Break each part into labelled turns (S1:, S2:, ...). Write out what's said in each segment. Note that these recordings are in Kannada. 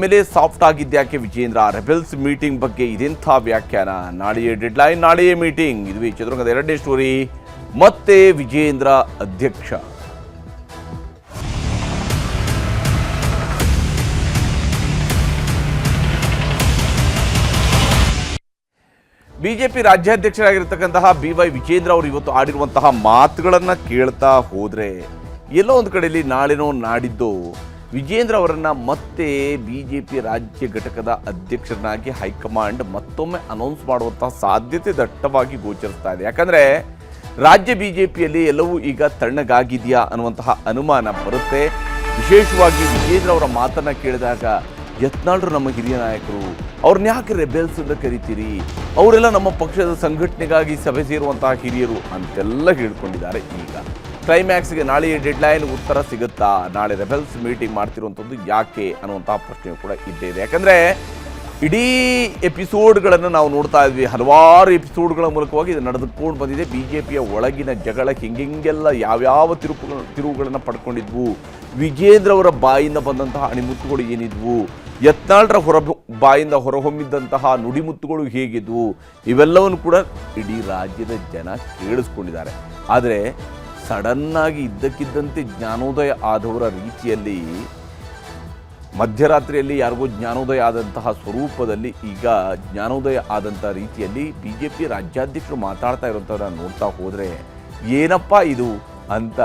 S1: ಒಮ್ಮೆಲೇ ಸಾಫ್ಟ್ ಆಗಿದ್ಯಾಕೆ ವಿಜೇಂದ್ರ? ರೆಬೆಲ್ಸ್ ಮೀಟಿಂಗ್ ಬಗ್ಗೆ ಇದೆಂಥ ವ್ಯಾಖ್ಯಾನ? ನಾಳೆಯೇ ಡೆಡ್ಲೈನ್, ನಾಳೆಯೇ ಮೀಟಿಂಗ್. ಇದು ಈ ಚದುರಂಗದ ಎರಡನೇ ಸ್ಟೋರಿ. ಮತ್ತೆ ವಿಜೇಂದ್ರ ಅಧ್ಯಕ್ಷ. ಬಿಜೆಪಿ ರಾಜ್ಯಾಧ್ಯಕ್ಷರಾಗಿರ್ತಕ್ಕಂತಹ BY ವಿಜೇಂದ್ರ ಅವರು ಇವತ್ತು ಆಡಿರುವಂತಹ ಮಾತುಗಳನ್ನು ಕೇಳ್ತಾ ಹೋದರೆ ಎಲ್ಲೋ ಒಂದು ಕಡೆಯಲ್ಲಿ ನಾಳೆನೋ ನಾಡಿದ್ದು ವಿಜೇಂದ್ರ ಅವರನ್ನ ಮತ್ತೆ ಬಿಜೆಪಿ ರಾಜ್ಯ ಘಟಕದ ಅಧ್ಯಕ್ಷರನ್ನಾಗಿ ಹೈಕಮಾಂಡ್ ಮತ್ತೊಮ್ಮೆ ಅನೌನ್ಸ್ ಮಾಡುವಂತಹ ಸಾಧ್ಯತೆ ದಟ್ಟವಾಗಿ ಗೋಚರಿಸ್ತಾ ಇದೆ. ಯಾಕಂದರೆ ರಾಜ್ಯ ಬಿಜೆಪಿಯಲ್ಲಿ ಎಲ್ಲವೂ ಈಗ ತಣ್ಣಗಾಗಿದೆಯಾ ಅನ್ನುವಂತಹ ಅನುಮಾನ ಬರುತ್ತೆ. ವಿಶೇಷವಾಗಿ ವಿಜೇಂದ್ರ ಅವರ ಮಾತನ್ನು ಕೇಳಿದಾಗ ಯತ್ನಾಳರು ನಮ್ಮ ಹಿರಿಯ ನಾಯಕರು, ಅವ್ರನ್ನ ಯಾಕೆ ರೆಬೆಲ್ಸ್ ಅಂತ ಕರಿತೀರಿ, ಅವರೆಲ್ಲ ನಮ್ಮ ಪಕ್ಷದ ಸಂಘಟನೆಗಾಗಿ ಸಭೆ ಸೇರುವಂತಹ ಹಿರಿಯರು ಅಂತೆಲ್ಲ ಹೇಳ್ಕೊಂಡಿದ್ದಾರೆ. ಈಗ ಕ್ಲೈಮ್ಯಾಕ್ಸ್ಗೆ ನಾಳೆಯ ಡೆಡ್ಲೈನ್ ಉತ್ತರ ಸಿಗುತ್ತಾ? ನಾಳೆ ರೆಬೆಲ್ಸ್ ಮೀಟಿಂಗ್ ಮಾಡ್ತಿರುವಂಥದ್ದು ಯಾಕೆ ಅನ್ನುವಂತಹ ಪ್ರಶ್ನೆ ಕೂಡ ಇದ್ದೇ ಇದೆ. ಯಾಕಂದರೆ ಇಡೀ ಎಪಿಸೋಡ್ಗಳನ್ನು ನಾವು ನೋಡ್ತಾ ಇದ್ವಿ. ಹಲವಾರು ಎಪಿಸೋಡ್ಗಳ ಮೂಲಕವಾಗಿ ಇದು ನಡೆದುಕೊಂಡು ಬಂದಿದೆ. BJPಯ ಒಳಗಿನ ಜಗಳ ಹಿಂಗೆಲ್ಲ ಯಾವ್ಯಾವ ತಿರುವುಗಳನ್ನು ಪಡ್ಕೊಂಡಿದ್ವು, ವಿಜೇಂದ್ರ ಅವರ ಬಾಯಿಂದ ಬಂದಂತಹ ಅಣಿಮುತ್ತುಗಳು ಏನಿದ್ವು, ಯತ್ನಾಳರ ಬಾಯಿಂದ ಹೊರಹೊಮ್ಮಿದ್ದಂತಹ ನುಡಿಮುತ್ತುಗಳು ಹೇಗಿದ್ವು, ಇವೆಲ್ಲವನ್ನು ಕೂಡ ಇಡೀ ರಾಜ್ಯದ ಜನ ಕೇಳಿಸ್ಕೊಂಡಿದ್ದಾರೆ. ಆದರೆ ಸಡನ್ನಾಗಿ ಇದ್ದಕ್ಕಿದ್ದಂತೆ ಜ್ಞಾನೋದಯ ಆದವರ ರೀತಿಯಲ್ಲಿ ಮಧ್ಯರಾತ್ರಿಯಲ್ಲಿ ಯಾರಿಗೂ ಜ್ಞಾನೋದಯ ಆದಂತಹ ಸ್ವರೂಪದಲ್ಲಿ ಈಗ ಜ್ಞಾನೋದಯ ಆದಂಥ ರೀತಿಯಲ್ಲಿ BJP ರಾಜ್ಯಾಧ್ಯಕ್ಷರು ಮಾತಾಡ್ತಾ ಇರೋಂಥವ್ರನ್ನ ನೋಡ್ತಾ ಹೋದರೆ ಏನಪ್ಪ ಇದು ಅಂತ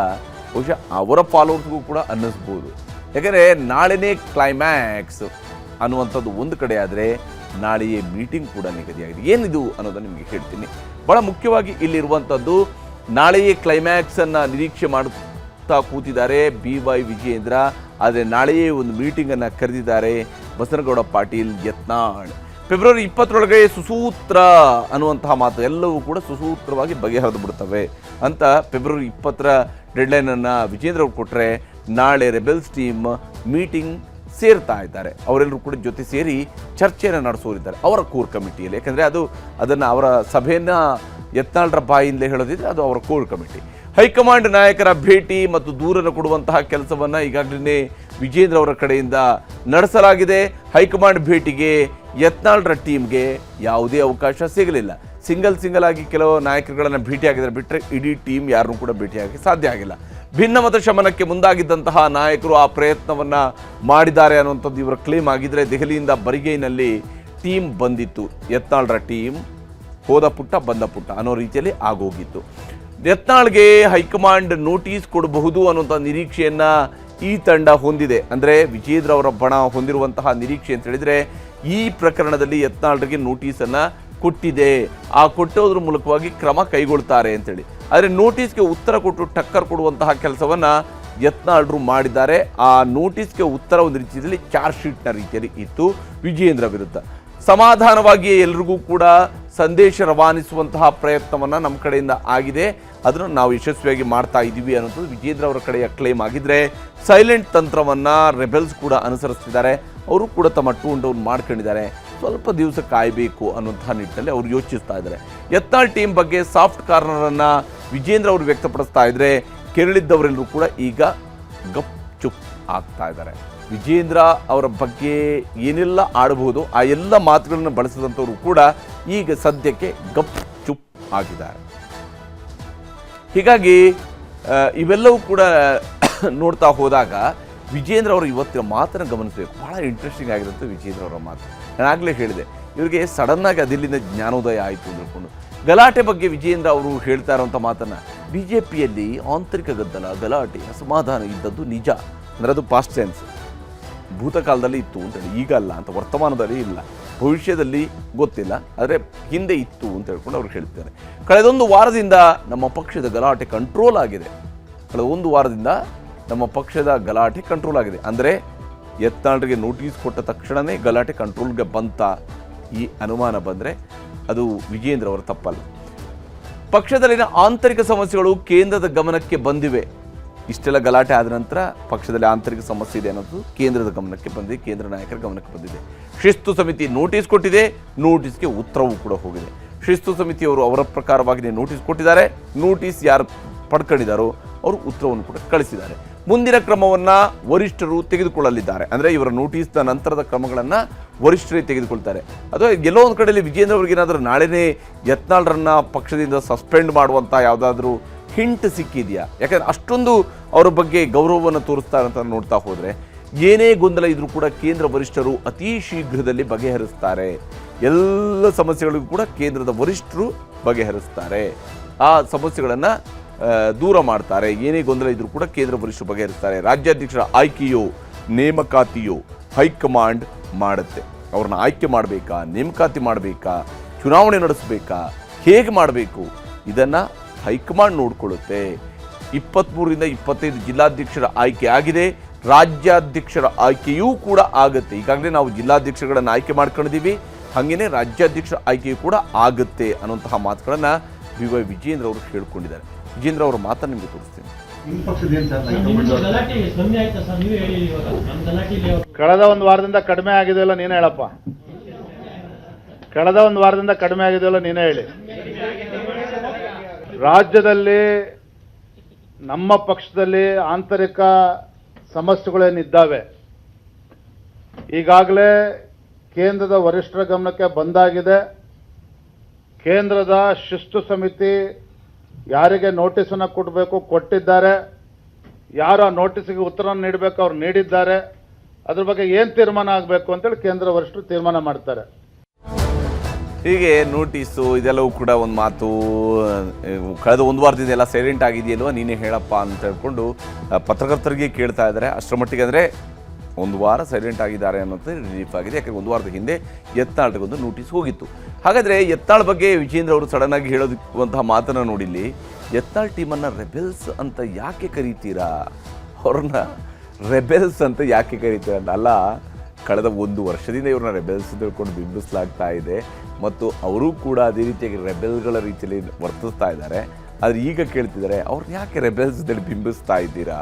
S1: ಬಹುಶಃ ಅವರ ಫಾಲೋವರ್ಸ್ಗೂ ಕೂಡ ಅನ್ನಿಸ್ಬೋದು. ಯಾಕಂದರೆ ನಾಳೆನೇ ಕ್ಲೈಮ್ಯಾಕ್ಸ್ ಅನ್ನುವಂಥದ್ದು ಒಂದು ಕಡೆ ಆದರೆ ನಾಳೆಯೇ ಮೀಟಿಂಗ್ ಕೂಡ ನಿಗದಿಯಾಗಿದೆ. ಏನಿದು ಅನ್ನೋದನ್ನು ನಿಮಗೆ ಹೇಳ್ತೀನಿ. ಭಾಳ ಮುಖ್ಯವಾಗಿ ಇಲ್ಲಿರುವಂಥದ್ದು ನಾಳೆಯೇ ಕ್ಲೈಮ್ಯಾಕ್ಸನ್ನು ನಿರೀಕ್ಷೆ ಮಾಡುತ್ತಾ ಕೂತಿದ್ದಾರೆ BY ವಿಜೇಂದ್ರ. ಆದರೆ ನಾಳೆಯೇ ಒಂದು ಮೀಟಿಂಗನ್ನು ಕರೆದಿದ್ದಾರೆ ಬಸನಗೌಡ ಪಾಟೀಲ್ ಯತ್ನಾಳ್. ಫೆಬ್ರವರಿ 20 ಸುಸೂತ್ರ ಅನ್ನುವಂತಹ ಮಾತು ಎಲ್ಲವೂ ಕೂಡ ಸುಸೂತ್ರವಾಗಿ ಬಗೆಹರಿದು ಬಿಡ್ತವೆ ಅಂತ ಫೆಬ್ರವರಿ 20 ಡೆಡ್ಲೈನನ್ನು ವಿಜೇಂದ್ರ ಅವರು ಕೊಟ್ಟರೆ ನಾಳೆ ರೆಬೆಲ್ಸ್ ಟೀಮ್ ಮೀಟಿಂಗ್ ಸೇರ್ತಾ ಇದ್ದಾರೆ. ಅವರೆಲ್ಲರೂ ಕೂಡ ಜೊತೆ ಸೇರಿ ಚರ್ಚೆಯನ್ನು ನಡೆಸೋರಿದ್ದಾರೆ ಅವರ ಕೋರ್ ಕಮಿಟಿಯಲ್ಲಿ. ಯಾಕಂದರೆ ಅದನ್ನು ಅವರ ಸಭೆಯನ್ನು ಯತ್ನಾಳರ ಬಾಯಿಂದಲೇ ಹೇಳೋದಿದ್ರೆ ಅದು ಅವರ ಕೋರ್ ಕಮಿಟಿ. ಹೈಕಮಾಂಡ್ ನಾಯಕರ ಭೇಟಿ ಮತ್ತು ದೂರನ್ನು ಕೊಡುವಂತಹ ಕೆಲಸವನ್ನು ಈಗಾಗಲೇ ವಿಜೇಂದ್ರ ಅವರ ಕಡೆಯಿಂದ ನಡೆಸಲಾಗಿದೆ. ಹೈಕಮಾಂಡ್ ಭೇಟಿಗೆ ಯತ್ನಾಳರ ಟೀಮ್ಗೆ ಯಾವುದೇ ಅವಕಾಶ ಸಿಗಲಿಲ್ಲ. ಸಿಂಗಲ್ ಆಗಿ ಕೆಲವು ನಾಯಕರುಗಳನ್ನು ಭೇಟಿಯಾಗಿದ್ದಾರೆ ಬಿಟ್ಟರೆ ಇಡೀ ಟೀಮ್ ಯಾರನ್ನೂ ಕೂಡ ಭೇಟಿಯಾಗಿ ಸಾಧ್ಯ ಆಗಿಲ್ಲ. ಭಿನ್ನಮತ ಶಮನಕ್ಕೆ ಮುಂದಾಗಿದ್ದಂತಹ ನಾಯಕರು ಆ ಪ್ರಯತ್ನವನ್ನು ಮಾಡಿದ್ದಾರೆ ಅನ್ನುವಂಥದ್ದು ಇವರ ಕ್ಲೇಮ್ ಆಗಿದ್ದರೆ ದೆಹಲಿಯಿಂದ ಬರಿಗೈನಲ್ಲಿ ಟೀಮ್ ಬಂದಿತ್ತು. ಯತ್ನಾಳರ ಟೀಮ್ ಹೋದ ಪುಟ್ಟ ಬಂದ ಪುಟ್ಟ ಅನ್ನೋ ರೀತಿಯಲ್ಲಿ ಆಗೋಗಿತ್ತು. ಯತ್ನಾಳ್ಗೆ ಹೈಕಮಾಂಡ್ ನೋಟಿಸ್ ಕೊಡಬಹುದು ಅನ್ನುವಂಥ ನಿರೀಕ್ಷೆಯನ್ನು ಈ ತಂಡ ಹೊಂದಿದೆ. ಅಂದರೆ ವಿಜೇಂದ್ರ ಅವರ ಬಣ ಹೊಂದಿರುವಂತಹ ನಿರೀಕ್ಷೆ ಅಂತ ಹೇಳಿದರೆ ಈ ಪ್ರಕರಣದಲ್ಲಿ ಯತ್ನಾಳ್ರಿಗೆ ನೋಟಿಸನ್ನು ಕೊಟ್ಟಿದೆ, ಆ ಕೊಟ್ಟೋದ್ರ ಮೂಲಕವಾಗಿ ಕ್ರಮ ಕೈಗೊಳ್ತಾರೆ ಅಂತೇಳಿ. ಆದರೆ ನೋಟಿಸ್ಗೆ ಉತ್ತರ ಕೊಟ್ಟು ಟಕ್ಕರ್ ಕೊಡುವಂತಹ ಕೆಲಸವನ್ನು ಯತ್ನಾಳ್ರು ಮಾಡಿದ್ದಾರೆ. ಆ ನೋಟಿಸ್ಗೆ ಉತ್ತರ ಒಂದು ರೀತಿಯಲ್ಲಿ ಚಾರ್ಜ್ ಶೀಟ್ನ ರೀತಿಯಲ್ಲಿ ಇತ್ತು ವಿಜೇಂದ್ರ ವಿರುದ್ಧ. ಸಮಾಧಾನವಾಗಿಯೇ ಎಲ್ರಿಗೂ ಕೂಡ ಸಂದೇಶ ರವಾನಿಸುವಂತಹ ಪ್ರಯತ್ನವನ್ನು ನಮ್ಮ ಕಡೆಯಿಂದ ಆಗಿದೆ, ಅದನ್ನು ನಾವು ಯಶಸ್ವಿಯಾಗಿ ಮಾಡ್ತಾ ಇದ್ದೀವಿ ಅನ್ನೋದು ವಿಜೇಂದ್ರ ಅವರ ಕಡೆಯ ಕ್ಲೇಮ್ ಆಗಿದ್ದರೆ ಸೈಲೆಂಟ್ ತಂತ್ರವನ್ನು ರೆಬೆಲ್ಸ್ ಕೂಡ ಅನುಸರಿಸ್ತಿದ್ದಾರೆ. ಅವರು ಕೂಡ ತಮ್ಮ ಟೂನ್ ಡೌನ್ ಮಾಡ್ಕೊಂಡಿದ್ದಾರೆ. ಸ್ವಲ್ಪ ದಿವಸ ಕಾಯಬೇಕು ಅನ್ನುವಂತಹ ನಿಟ್ಟಿನಲ್ಲಿ ಅವರು ಯೋಚಿಸ್ತಾ ಇದ್ದಾರೆ. ಯತ್ನಾಳ್ ಟೀಮ್ ಬಗ್ಗೆ ಸಾಫ್ಟ್ ಕಾರ್ನರನ್ನು ವಿಜೇಂದ್ರ ಅವರು ವ್ಯಕ್ತಪಡಿಸ್ತಾ ಇದ್ದರೆ ಕೆರಳಿದ್ದವರೆಲ್ಲರೂ ಕೂಡ ಈಗ ಗಪ್ ಚುಪ್ ಆಗ್ತಾ ಇದ್ದಾರೆ. ವಿಜೇಂದ್ರ ಅವರ ಬಗ್ಗೆ ಏನೆಲ್ಲ ಆಡಬಹುದು ಆ ಎಲ್ಲ ಮಾತುಗಳನ್ನು ಬಳಸಿದಂಥವರು ಕೂಡ ಈಗ ಸದ್ಯಕ್ಕೆ ಗಪ್ ಚುಪ್ ಆಗಿದ್ದಾರೆ. ಹೀಗಾಗಿ ಇವೆಲ್ಲವೂ ಕೂಡ ನೋಡ್ತಾ ಹೋದಾಗ ವಿಜೇಂದ್ರ ಅವರು ಇವತ್ತಿನ ಮಾತನ್ನು ಗಮನಿಸಬೇಕು. ಭಾಳ ಇಂಟ್ರೆಸ್ಟಿಂಗ್ ಆಗಿರುತ್ತೆ ವಿಜೇಂದ್ರ ಅವರ ಮಾತು. ನಾನು ಆಗಲೇ ಹೇಳಿದೆ, ಇವರಿಗೆ ಸಡನ್ನಾಗಿ ಅದಿಲ್ಲಿಂದ ಜ್ಞಾನೋದಯ ಆಯಿತು ಅಂದ್ಕೊಂಡು ಗಲಾಟೆ ಬಗ್ಗೆ ವಿಜೇಂದ್ರ ಅವರು ಹೇಳ್ತಾ ಇರೋಂಥ ಮಾತನ್ನು BJPಯಲ್ಲಿ ಆಂತರಿಕ ಗದ್ದಲ, ಗಲಾಟೆ, ಅಸಮಾಧಾನ ಇದ್ದದ್ದು ನಿಜ. ಅಂದರೆ ಅದು ಪಾಸ್ಟ್ ಟೆನ್ಸ್, ಭೂತಕಾಲದಲ್ಲಿ ಇತ್ತು ಅಂತೇಳಿ, ಈಗ ಅಲ್ಲ ಅಂತ, ವರ್ತಮಾನದಲ್ಲಿ ಇಲ್ಲ, ಭವಿಷ್ಯದಲ್ಲಿ ಗೊತ್ತಿಲ್ಲ, ಆದರೆ ಹಿಂದೆ ಇತ್ತು ಅಂತ ಹೇಳ್ಕೊಂಡು ಅವ್ರು ಹೇಳ್ತಾರೆ. ಕಳೆದೊಂದು ವಾರದಿಂದ ನಮ್ಮ ಪಕ್ಷದ ಗಲಾಟೆ ಕಂಟ್ರೋಲ್ ಆಗಿದೆ. ಕಳೆದೊಂದು ವಾರದಿಂದ ನಮ್ಮ ಪಕ್ಷದ ಗಲಾಟೆ ಕಂಟ್ರೋಲ್ ಆಗಿದೆ. ಅಂದರೆ ಯತ್ನಾಳ್ರಿಗೆ ನೋಟಿಸ್ ಕೊಟ್ಟ ತಕ್ಷಣವೇ ಗಲಾಟೆ ಕಂಟ್ರೋಲ್ಗೆ ಬಂತ ಈ ಅನುಮಾನ ಬಂದರೆ ಅದು ವಿಜೇಂದ್ರ ಅವರ ತಪ್ಪಲ್ಲ. ಪಕ್ಷದಲ್ಲಿನ ಆಂತರಿಕ ಸಮಸ್ಯೆಗಳು ಕೇಂದ್ರದ ಗಮನಕ್ಕೆ ಬಂದಿವೆ. ಇಷ್ಟೆಲ್ಲ ಗಲಾಟೆ ಆದ ನಂತರ ಪಕ್ಷದಲ್ಲಿ ಆಂತರಿಕ ಸಮಸ್ಯೆ ಇದೆ ಅನ್ನೋದು ಕೇಂದ್ರದ ಗಮನಕ್ಕೆ ಬಂದಿದೆ, ಕೇಂದ್ರ ನಾಯಕರ ಗಮನಕ್ಕೆ ಬಂದಿದೆ. ಶಿಸ್ತು ಸಮಿತಿ ನೋಟಿಸ್ ಕೊಟ್ಟಿದೆ, ನೋಟಿಸ್ಗೆ ಉತ್ತರವೂ ಕೂಡ ಹೋಗಿದೆ. ಶಿಸ್ತು ಸಮಿತಿಯವರು ಅವರ ಪ್ರಕಾರವಾಗಿ ನೋಟಿಸ್ ಕೊಟ್ಟಿದ್ದಾರೆ. ನೋಟಿಸ್ ಯಾರು ಪಡ್ಕೊಂಡಿದ್ದಾರೋ ಅವರು ಉತ್ತರವನ್ನು ಕೂಡ ಕಳಿಸಿದ್ದಾರೆ. ಮುಂದಿನ ಕ್ರಮವನ್ನು ವರಿಷ್ಠರು ತೆಗೆದುಕೊಳ್ಳಲಿದ್ದಾರೆ. ಅಂದರೆ ಇವರ ನೋಟಿಸ್ನ ನಂತರದ ಕ್ರಮಗಳನ್ನು ವರಿಷ್ಠರೇ ತೆಗೆದುಕೊಳ್ತಾರೆ. ಅಥವಾ ಎಲ್ಲೋ ಒಂದು ಕಡೆಯಲ್ಲಿ ವಿಜೇಂದ್ರ ಅವ್ರಿಗೇನಾದರೂ ನಾಳೆನೇ ಯತ್ನಾಳ್ರನ್ನ ಪಕ್ಷದಿಂದ ಸಸ್ಪೆಂಡ್ ಮಾಡುವಂಥ ಯಾವುದಾದ್ರೂ ಹಿಂಟ್ ಸಿಕ್ಕಿದೆಯಾ? ಯಾಕಂದರೆ ಅಷ್ಟೊಂದು ಅವರ ಬಗ್ಗೆ ಗೌರವವನ್ನು ತೋರಿಸ್ತಾರೆ ಅಂತ ನೋಡ್ತಾ ಹೋದರೆ ಏನೇ ಗೊಂದಲ ಇದ್ರೂ ಕೂಡ ಕೇಂದ್ರ ವರಿಷ್ಠರು ಅತಿ ಶೀಘ್ರದಲ್ಲಿ ಬಗೆಹರಿಸ್ತಾರೆ. ಎಲ್ಲ ಸಮಸ್ಯೆಗಳಿಗೂ ಕೂಡ ಕೇಂದ್ರದ ವರಿಷ್ಠರು ಬಗೆಹರಿಸ್ತಾರೆ, ಆ ಸಮಸ್ಯೆಗಳನ್ನು ದೂರ ಮಾಡ್ತಾರೆ. ಏನೇ ಗೊಂದಲ ಇದ್ರೂ ಕೂಡ ಕೇಂದ್ರ ವರಿಷ್ಠರು ಬಗೆಹರಿಸ್ತಾರೆ. ರಾಜ್ಯಾಧ್ಯಕ್ಷರ ಆಯ್ಕೆಯೋ ನೇಮಕಾತಿಯೋ ಹೈಕಮಾಂಡ್ ಮಾಡುತ್ತೆ. ಅವ್ರನ್ನ ಆಯ್ಕೆ ಮಾಡಬೇಕಾ, ನೇಮಕಾತಿ ಮಾಡಬೇಕಾ, ಚುನಾವಣೆ ನಡೆಸಬೇಕಾ, ಹೇಗೆ ಮಾಡಬೇಕು, ಇದನ್ನು ಹೈಕಮಾಂಡ್ ನೋಡಿಕೊಳ್ಳುತ್ತೆ. 23ರಿಂದ 25 ಜಿಲ್ಲಾಧ್ಯಕ್ಷರ ಆಯ್ಕೆ ಆಗಿದೆ. ರಾಜ್ಯಾಧ್ಯಕ್ಷರ ಆಯ್ಕೆಯೂ ಕೂಡ ಆಗುತ್ತೆ. ಈಗಾಗಲೇ ನಾವು ಜಿಲ್ಲಾಧ್ಯಕ್ಷರುಗಳನ್ನು ಆಯ್ಕೆ ಮಾಡ್ಕೊಂಡಿದ್ದೀವಿ, ಹಾಗೆಯೇ ರಾಜ್ಯಾಧ್ಯಕ್ಷರ ಆಯ್ಕೆಯೂ ಕೂಡ ಆಗುತ್ತೆ ಅನ್ನುವಂತಹ ಮಾತುಗಳನ್ನು BY ವಿಜೇಂದ್ರ ಅವರು ಹೇಳ್ಕೊಂಡಿದ್ದಾರೆ. ವಿಜೇಂದ್ರ ಅವರ ಮಾತನ್ನು ನಿಮಗೆ ತೋರಿಸ್ತೀನಿ.
S2: ಕಳೆದ ಒಂದು ವಾರದಿಂದ ಕಡಿಮೆ ಆಗಿದೆಯಲ್ಲ ನೀನೇ ಹೇಳಪ್ಪ. ಕಳೆದ ಒಂದು ವಾರದಿಂದ ಕಡಿಮೆ ಆಗಿದೆಯಲ್ಲ ನೀನೇ ಹೇಳಿ. ರಾಜ್ಯದಲ್ಲಿ ನಮ್ಮ ಪಕ್ಷದಲ್ಲಿ ಆಂತರಿಕ ಸಮಸ್ಯೆಗಳೇನಿದ್ದಾವೆ ಈಗಾಗಲೇ ಕೇಂದ್ರದ ವರಿಷ್ಠರ ಗಮನಕ್ಕೆ ಬಂದಾಗಿದೆ. ಕೇಂದ್ರದ ಶಿಸ್ತು ಸಮಿತಿ ಯಾರಿಗೆ ನೋಟಿಸನ್ನು ಕೊಡಬೇಕು ಕೊಟ್ಟಿದ್ದಾರೆ, ಯಾರು ಆ ನೋಟಿಸ್ಗೆ ಉತ್ತರ ನೀಡಬೇಕು ಅವ್ರು ನೀಡಿದ್ದಾರೆ. ಅದ್ರ ಬಗ್ಗೆ ಏನು ತೀರ್ಮಾನ ಆಗಬೇಕು ಅಂತೇಳಿ ಕೇಂದ್ರ ವರಿಷ್ಠರು ತೀರ್ಮಾನ ಮಾಡ್ತಾರೆ.
S1: ಹೀಗೆ ನೋಟಿಸು ಇದೆಲ್ಲವೂ ಕೂಡ ಒಂದು ಮಾತು. ಕಳೆದ ಒಂದು ವಾರದಿಂದ ಎಲ್ಲ ಸೈಲೆಂಟ್ ಆಗಿದೆಯಲ್ವ, ನೀನೇ ಹೇಳಪ್ಪ ಅಂತ ಹೇಳ್ಕೊಂಡು ಪತ್ರಕರ್ತರಿಗೆ ಕೇಳ್ತಾ ಇದ್ದಾರೆ. ಅಷ್ಟರ ಮಟ್ಟಿಗೆ ಅಂದರೆ ಒಂದು ವಾರ ಸೈಲೆಂಟ್ ಆಗಿದ್ದಾರೆ ಅನ್ನೋದು ರಿಲೀಫ್ ಆಗಿದೆ. ಯಾಕೆಂದರೆ ಒಂದು ವಾರದ ಹಿಂದೆ ಯತ್ನಾಳ್ಗೊಂದು ನೋಟಿಸ್ ಹೋಗಿತ್ತು. ಹಾಗಾದರೆ ಯತ್ನಾಳ್ ಬಗ್ಗೆ ವಿಜೇಂದ್ರ ಅವರು ಸಡನ್ನಾಗಿ ಹೇಳೋದಕ್ಕಂತಹ ಮಾತನ್ನು ನೋಡಿಲ್ಲಿ, ಯತ್ನಾಳ್ ಟೀಮನ್ನು ರೆಬೆಲ್ಸ್ ಅಂತ ಯಾಕೆ ಕರೀತೀರಾ? ಅವ್ರನ್ನ ರೆಬೆಲ್ಸ್ ಅಂತ ಯಾಕೆ ಕರೀತೀರ? ಅಲ್ಲ, ಕಳೆದ ಒಂದು ವರ್ಷದಿಂದ ಇವ್ರನ್ನ ರೆಬೆಲ್ಸ್ ತಿಳ್ಕೊಂಡು ಬಿಂಬಿಸಲಾಗ್ತಾ ಇದೆ ಮತ್ತು ಅವರೂ ಕೂಡ ಅದೇ ರೀತಿಯಾಗಿ ರೆಬೆಲ್ಗಳ ರೀತಿಯಲ್ಲಿ ವರ್ತಿಸ್ತಾ ಇದ್ದಾರೆ. ಆದರೆ ಈಗ ಕೇಳ್ತಿದ್ದಾರೆ, ಅವ್ರನ್ನ ಯಾಕೆ ರೆಬೆಲ್ಸ್ ಬಿಂಬಿಸ್ತಾ ಇದ್ದೀರಾ?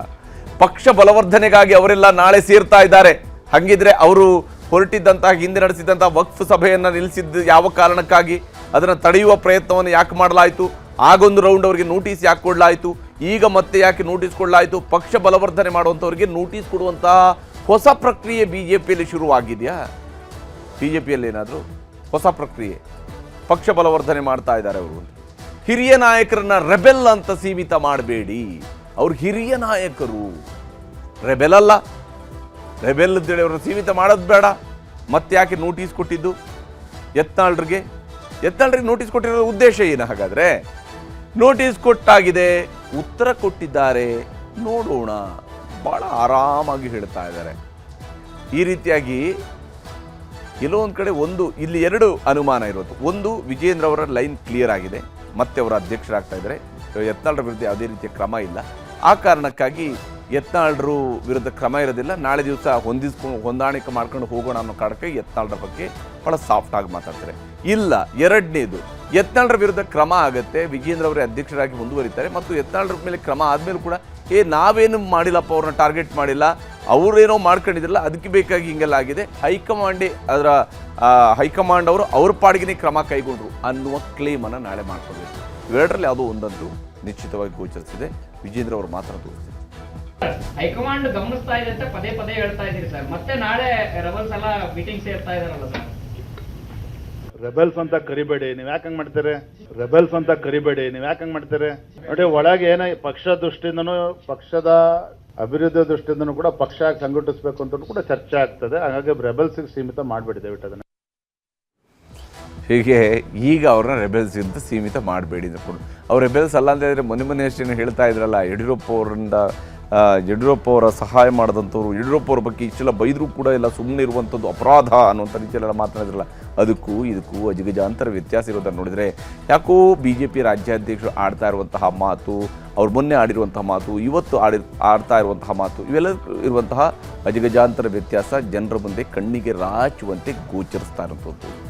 S1: ಪಕ್ಷ ಬಲವರ್ಧನೆಗಾಗಿ ಅವರೆಲ್ಲ ನಾಳೆ ಸೇರ್ತಾ ಇದ್ದಾರೆ. ಹಾಗಿದ್ರೆ ಅವರು ಹೊರಟಿದ್ದಂತಹ ಹಿಂದೆ ನಡೆಸಿದಂತಹ ವಕ್ಫ್ ಸಭೆಯನ್ನು ನಿಲ್ಲಿಸಿದ್ದು ಯಾವ ಕಾರಣಕ್ಕಾಗಿ? ಅದನ್ನು ತಡೆಯುವ ಪ್ರಯತ್ನವನ್ನು ಯಾಕೆ ಮಾಡಲಾಯಿತು? ಆಗೊಂದು ರೌಂಡ್ ಅವರಿಗೆ ನೋಟಿಸ್ ಯಾಕೆ ಕೊಡಲಾಯಿತು? ಈಗ ಮತ್ತೆ ಯಾಕೆ ನೋಟಿಸ್ ಕೊಡಲಾಯಿತು? ಪಕ್ಷ ಬಲವರ್ಧನೆ ಮಾಡುವಂಥವ್ರಿಗೆ ನೋಟಿಸ್ ಕೊಡುವಂತಹ ಹೊಸ ಪ್ರಕ್ರಿಯೆ BJPಯಲ್ಲಿ ಶುರುವಾಗಿದೆಯಾ? BJPಯಲ್ಲಿ ಏನಾದರೂ ಹೊಸ ಪ್ರಕ್ರಿಯೆ? ಪಕ್ಷ ಬಲವರ್ಧನೆ ಮಾಡ್ತಾ ಇದ್ದಾರೆ ಅವರು. ಹಿರಿಯ ನಾಯಕರನ್ನ ರೆಬೆಲ್ ಅಂತ ಸೀಮಿತ ಮಾಡಬೇಡಿ. ಅವ್ರು ಹಿರಿಯ ನಾಯಕರು, ರೆಬೆಲ್ ಅಲ್ಲ. ರೆಬೆಲ್ ಅಂತೇಳಿ ಅವ್ರನ್ನ ಸೀಮಿತ ಮಾಡೋದು ಬೇಡ. ಮತ್ತೆ ಯಾಕೆ ನೋಟಿಸ್ ಕೊಟ್ಟಿದ್ದು ಯತ್ನಾಳ್ರಿಗೆ ನೋಟಿಸ್ ಕೊಟ್ಟಿರೋ ಉದ್ದೇಶ ಏನು? ಹಾಗಾದರೆ ನೋಟಿಸ್ ಕೊಟ್ಟಾಗಿದೆ, ಉತ್ತರ ಕೊಟ್ಟಿದ್ದಾರೆ, ನೋಡೋಣ. ಭಾಳ ಆರಾಮಾಗಿ ಹೇಳ್ತಾ ಇದ್ದಾರೆ. ಈ ರೀತಿಯಾಗಿ ಎಲ್ಲೋ ಒಂದು ಕಡೆ ಇಲ್ಲಿ ಎರಡು ಅನುಮಾನ ಇರೋದು. ಒಂದು, ವಿಜೇಂದ್ರ ಅವರ ಲೈನ್ ಕ್ಲಿಯರ್ ಆಗಿದೆ, ಮತ್ತೆ ಅವರ ಅಧ್ಯಕ್ಷರಾಗ್ತಾ ಇದ್ದಾರೆ. ಯತ್ನಾಳ್ರ ವಿರುದ್ಧ ಯಾವುದೇ ರೀತಿಯ ಕ್ರಮ ಇಲ್ಲ. ಆ ಕಾರಣಕ್ಕಾಗಿ ಯತ್ನಾಳ್ರ ವಿರುದ್ಧ ಕ್ರಮ ಇರೋದಿಲ್ಲ. ನಾಳೆ ದಿವಸ ಹೊಂದಾಣಿಕೆ ಮಾಡ್ಕೊಂಡು ಹೋಗೋಣ ಅನ್ನೋ ಕಾರಣಕ್ಕೆ ಯತ್ನಾಳ್ರ ಬಗ್ಗೆ ಭಾಳ ಸಾಫ್ಟಾಗಿ ಮಾತಾಡ್ತಾರೆ. ಇಲ್ಲ, ಎರಡನೇದು, ಯತ್ನಾಳ್ರ ವಿರುದ್ಧ ಕ್ರಮ ಆಗುತ್ತೆ, ವಿಜೇಂದ್ರ ಅವರೇ ಅಧ್ಯಕ್ಷರಾಗಿ ಮುಂದುವರಿತಾರೆ ಮತ್ತು ಯತ್ನಾಳ್ರ ಮೇಲೆ ಕ್ರಮ ಆದಮೇಲೆ ಕೂಡ ನಾವೇನು ಮಾಡಿಲ್ಲಪ್ಪ, ಅವ್ರನ್ನ ಟಾರ್ಗೆಟ್ ಮಾಡಿಲ್ಲ, ಅವರೇನೋ ಮಾಡ್ಕೊಂಡಿದ್ರಲ್ಲ, ಅದಕ್ಕೆ ಬೇಕಾಗಿ ಹಿಂಗೆಲ್ಲ ಆಗಿದೆ, ಹೈಕಮಾಂಡ್ ಅವರು ಅವ್ರ ಪಾಡಿಗೆ ಕ್ರಮ ಕೈಗೊಂಡ್ರು ಅನ್ನುವ ಕ್ಲೇಮನ್ನು ನಾಳೆ ಮಾಡ್ಕೋಬೇಕು. ಇವೆರಡರಲ್ಲಿ ಯಾವುದೋ ಒಂದಂತೂ ನಿಶ್ಚಿತವಾಗಿ ಗೋಚರಿಸಿದೆ. ವಿಜೇಂದ್ರ ಅವರು ಮಾತ್ರ ತೋರಿಸಿದೆ.
S3: ಹೈಕಮಾಂಡ್ ಗಮನಿಸ್ತಾ ಇದೆ ಅಂತ ಪದೇ ಪದೇ ಹೇಳ್ತಾ ಇದ್ದೀರಿ ಸರ್. ಮತ್ತೆ ನಾಳೆ ರೆಬಲ್ಸ್ ಎಲ್ಲ ಮೀಟಿಂಗ್ ಸೇರ್ತಾ ಇದಾರಲ್ಲ ಸರ್.
S2: ರೆಬೆಲ್ಸ್ ಅಂತ ಕರಿಬೇಡಿ, ನೀವ್ ಯಾಕಂಗ್ ಮಾಡ್ತೀರಿ? ರೆಬೆಲ್ಸ್ ಅಂತ ಕರಿಬೇಡಿ, ನೀವ್ ಯಾಕಂಗ್ ಮಾಡ್ತೀರಿ? ನೋಡಿ, ಒಳಗೆ ಏನೋ ಪಕ್ಷ ದೃಷ್ಟಿಯಿಂದನೂ ಪಕ್ಷದ ಅಭಿವೃದ್ಧಿ ದೃಷ್ಟಿಯಿಂದನೂ ಕೂಡ ಪಕ್ಷ ಸಂಘಟಿಸಬೇಕು ಅಂತ ಕೂಡ ಚರ್ಚೆ ಆಗ್ತದೆ. ಹಾಗಾಗಿ ರೆಬೆಲ್ಸ್ಗೆ ಸೀಮಿತ ಮಾಡಬೇಡಿ ದಯವಿಟ್ಟು ಅದನ್ನ.
S1: ಹೀಗೆ ಈಗ ಅವ್ರನ್ನ ರೆಬೆಲ್ಸ್ ಅಂತ ಸೀಮಿತ ಮಾಡಬೇಡಿ ಅಂದ್ಕೊಂಡು, ಅವ್ರು ರೆಬೆಲ್ಸ್ ಅಲ್ಲ ಅಂತ ಹೇಳಿದ್ರೆ ಮೊನ್ನೆ ಅಷ್ಟೇನು ಹೇಳ್ತಾ ಇದ್ರಲ್ಲ, ಯಡಿಯೂರಪ್ಪ ಅವರ ಸಹಾಯ ಮಾಡಿದಂಥವ್ರು, ಯಡಿಯೂರಪ್ಪ ಅವ್ರ ಬಗ್ಗೆ ಇಷ್ಟೆಲ್ಲ ಬೈದರೂ ಕೂಡ ಎಲ್ಲ ಸುಮ್ಮನೆ ಇರುವಂಥದ್ದು ಅಪರಾಧ ಅನ್ನುವಂಥ ರೀತಿಯಲ್ಲೆಲ್ಲ ಮಾತನಾಡಿದ್ರಲ್ಲ, ಅದಕ್ಕೂ ಇದಕ್ಕೂ ಅಜಗಜಾಂತರ ವ್ಯತ್ಯಾಸ ಇರೋದನ್ನು ನೋಡಿದರೆ ಯಾಕೋ BJP ರಾಜ್ಯಾಧ್ಯಕ್ಷರು ಆಡ್ತಾ ಇರುವಂತಹ ಮಾತು, ಅವ್ರು ಮೊನ್ನೆ ಆಡಿರುವಂತಹ ಮಾತು, ಇವತ್ತು ಆಡ್ತಾ ಇರುವಂತಹ ಮಾತು, ಇವೆಲ್ಲ ಇರುವಂತಹ ಅಜಗಜಾಂತರ ವ್ಯತ್ಯಾಸ ಜನರ ಮುಂದೆ ಕಣ್ಣಿಗೆ ರಾಚುವಂತೆ ಗೋಚರಿಸ್ತಾ ಇರುವಂಥದ್ದು.